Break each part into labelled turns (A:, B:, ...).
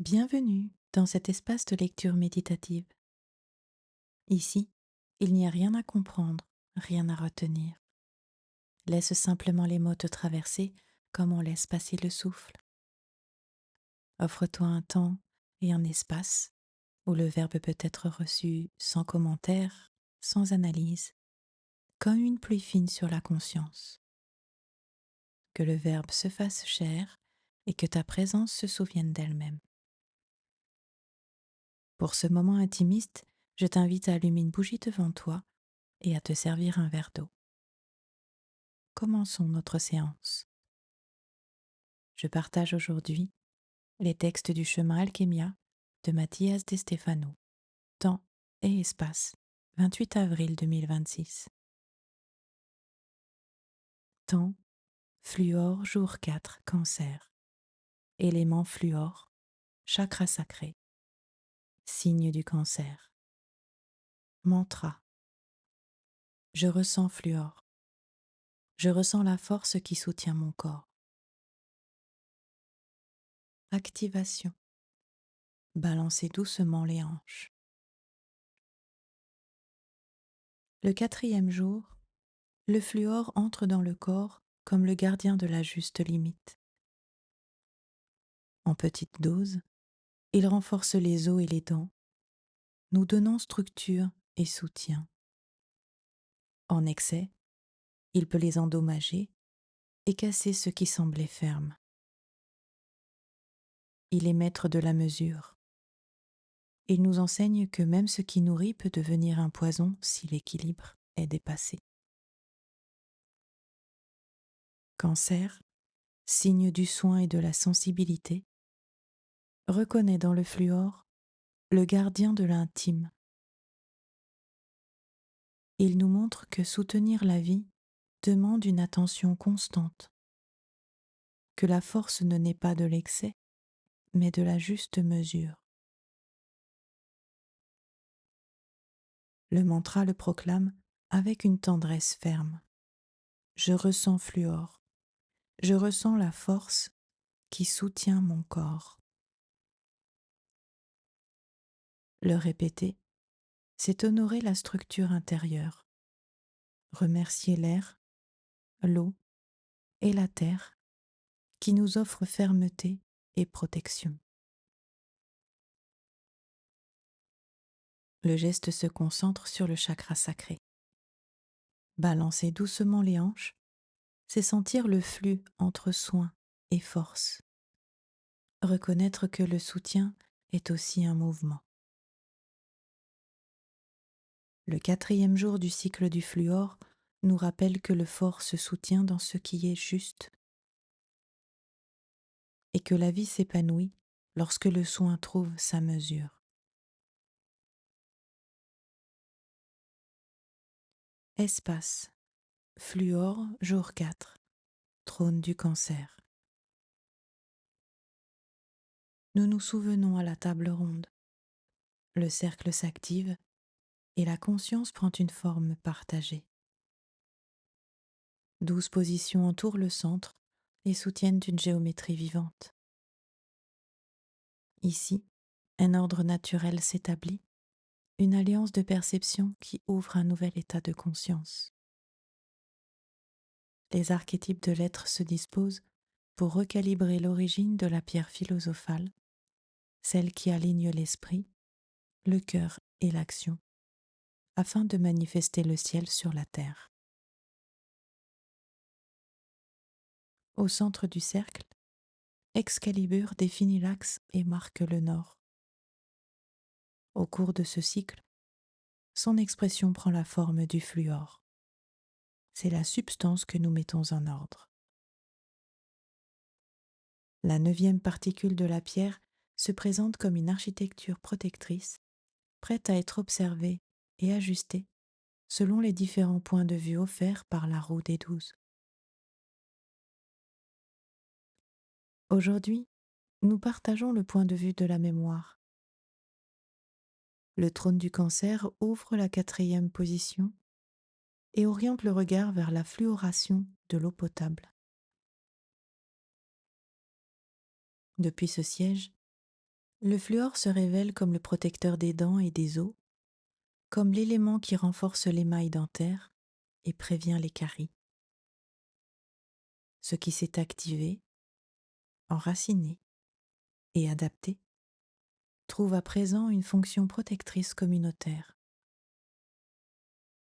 A: Bienvenue dans cet espace de lecture méditative. Ici, il n'y a rien à comprendre, rien à retenir. Laisse simplement les mots te traverser comme on laisse passer le souffle. Offre-toi un temps et un espace où le verbe peut être reçu sans commentaire, sans analyse, comme une pluie fine sur la conscience. Que le verbe se fasse chair et que ta présence se souvienne d'elle-même. Pour ce moment intimiste, je t'invite à allumer une bougie devant toi et à te servir un verre d'eau. Commençons notre séance. Je partage aujourd'hui les textes du chemin Alchemia de Mathias De Stefano. Temps et espace, 28 avril 2026. Temps, fluor, jour 4, cancer. Élément fluor, chakra sacré. Signe du cancer. Mantra. Je ressens fluor. Je ressens la force qui soutient mon corps. Activation. Balancez doucement les hanches. Le 4e jour, le fluor entre dans le corps comme le gardien de la juste limite. En petite dose, il renforce les os et les dents, nous donnant structure et soutien. En excès, il peut les endommager et casser ce qui semblait ferme. Il est maître de la mesure. Il nous enseigne que même ce qui nourrit peut devenir un poison si l'équilibre est dépassé. Cancer, signe du soin et de la sensibilité, reconnaît dans le fluor le gardien de l'intime. Il nous montre que soutenir la vie demande une attention constante, que la force ne naît pas de l'excès, mais de la juste mesure. Le mantra le proclame avec une tendresse ferme. Je ressens fluor, je ressens la force qui soutient mon corps. Le répéter, c'est honorer la structure intérieure, remercier l'air, l'eau et la terre qui nous offrent fermeté et protection. Le geste se concentre sur le chakra sacré. Balancer doucement les hanches, c'est sentir le flux entre soin et force. Reconnaître que le soutien est aussi un mouvement. Le 4e jour du cycle du fluor nous rappelle que le fort se soutient dans ce qui est juste et que la vie s'épanouit lorsque le soin trouve sa mesure. Espace, fluor, jour 4, trône du cancer. Nous nous souvenons à la table ronde. Le cercle s'active et la conscience prend une forme partagée. 12 positions entourent le centre et soutiennent une géométrie vivante. Ici, un ordre naturel s'établit, une alliance de perception qui ouvre un nouvel état de conscience. Les archétypes de l'être se disposent pour recalibrer l'origine de la pierre philosophale, celle qui aligne l'esprit, le cœur et l'action, afin de manifester le ciel sur la terre. Au centre du cercle, Excalibur définit l'axe et marque le nord. Au cours de ce cycle, son expression prend la forme du fluor. C'est la substance que nous mettons en ordre. La 9e particule de la pierre se présente comme une architecture protectrice, prête à être observée et ajustée selon les différents points de vue offerts par la roue des 12. Aujourd'hui, nous partageons le point de vue de la mémoire. Le trône du cancer ouvre la 4e position et oriente le regard vers la fluoration de l'eau potable. Depuis ce siège, Le fluor se révèle comme le protecteur des dents et des os, comme l'élément qui renforce l'émail dentaire et prévient les caries. Ce qui s'est activé, enraciné et adapté trouve à présent une fonction protectrice communautaire.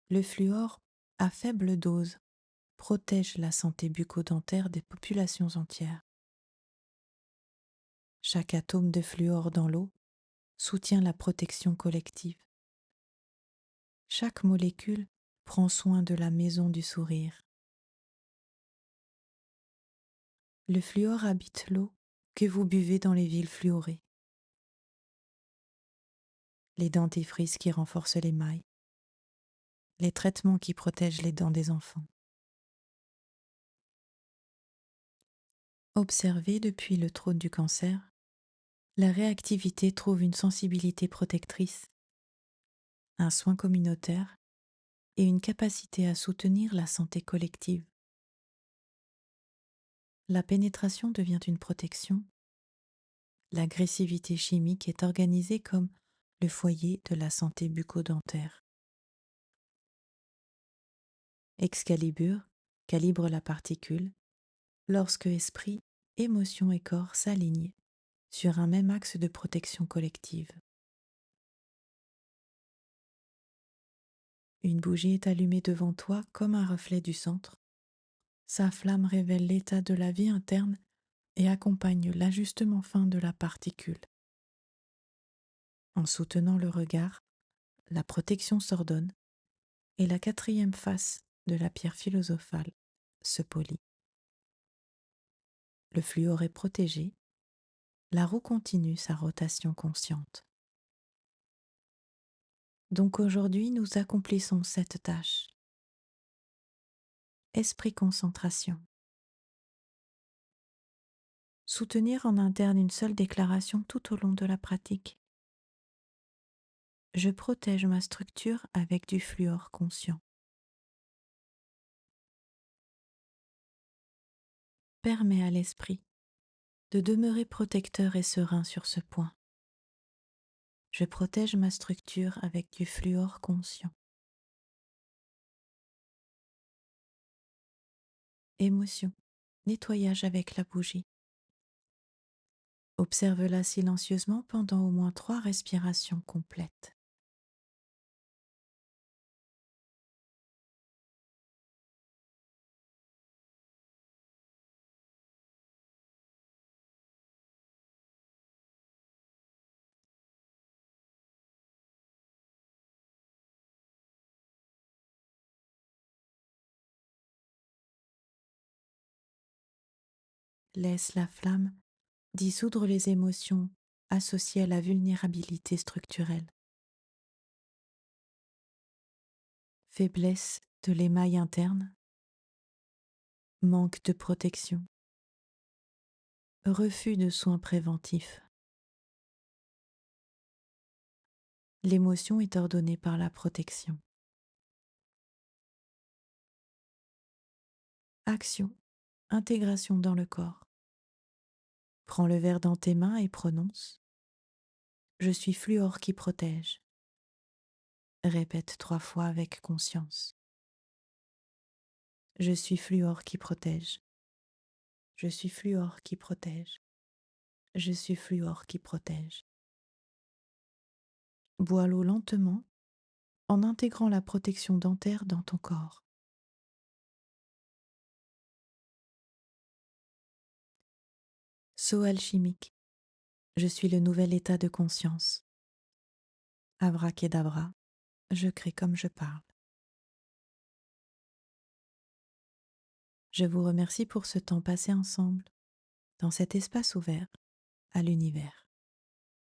A: Le fluor, à faible dose, protège la santé bucco-dentaire des populations entières. Chaque atome de fluor dans l'eau soutient la protection collective. Chaque molécule prend soin de la maison du sourire. Le fluor habite l'eau que vous buvez dans les villes fluorées, les dentifrices qui renforcent l'émail, les traitements qui protègent les dents des enfants. Observée depuis le trône du cancer, la réactivité trouve une sensibilité protectrice, un soin communautaire et une capacité à soutenir la santé collective. La pénétration devient une protection. L'agressivité chimique est organisée comme le foyer de la santé bucco-dentaire. Excalibur calibre la particule lorsque esprit, émotion et corps s'alignent sur un même axe de protection collective. Une bougie est allumée devant toi comme un reflet du centre. Sa flamme révèle l'état de la vie interne et accompagne l'ajustement fin de la particule. En soutenant le regard, la protection s'ordonne et la quatrième face de la pierre philosophale se polit. Le fluor est protégé, la roue continue sa rotation consciente. Donc aujourd'hui, nous accomplissons cette tâche. Esprit concentration. Soutenir en interne une seule déclaration tout au long de la pratique. Je protège ma structure avec du fluor conscient. Permets à l'esprit de demeurer protecteur et serein sur ce point. Je protège ma structure avec du fluor conscient. Émotion. Nettoyage avec la bougie. Observe-la silencieusement pendant au moins 3 respirations complètes. Laisse la flamme dissoudre les émotions associées à la vulnérabilité structurelle. Faiblesse de l'émail interne, manque de protection, refus de soins préventifs. L'émotion est ordonnée par la protection. Action, intégration dans le corps. Prends le verre dans tes mains et prononce « Je suis fluor qui protège ». Répète 3 fois avec conscience. Je suis fluor qui protège. Je suis fluor qui protège. Je suis fluor qui protège. Bois l'eau lentement en intégrant la protection dentaire dans ton corps. Saut alchimique. Je suis le nouvel état de conscience. Abracadabra, je crée comme je parle. Je vous remercie pour ce temps passé ensemble, dans cet espace ouvert à l'univers.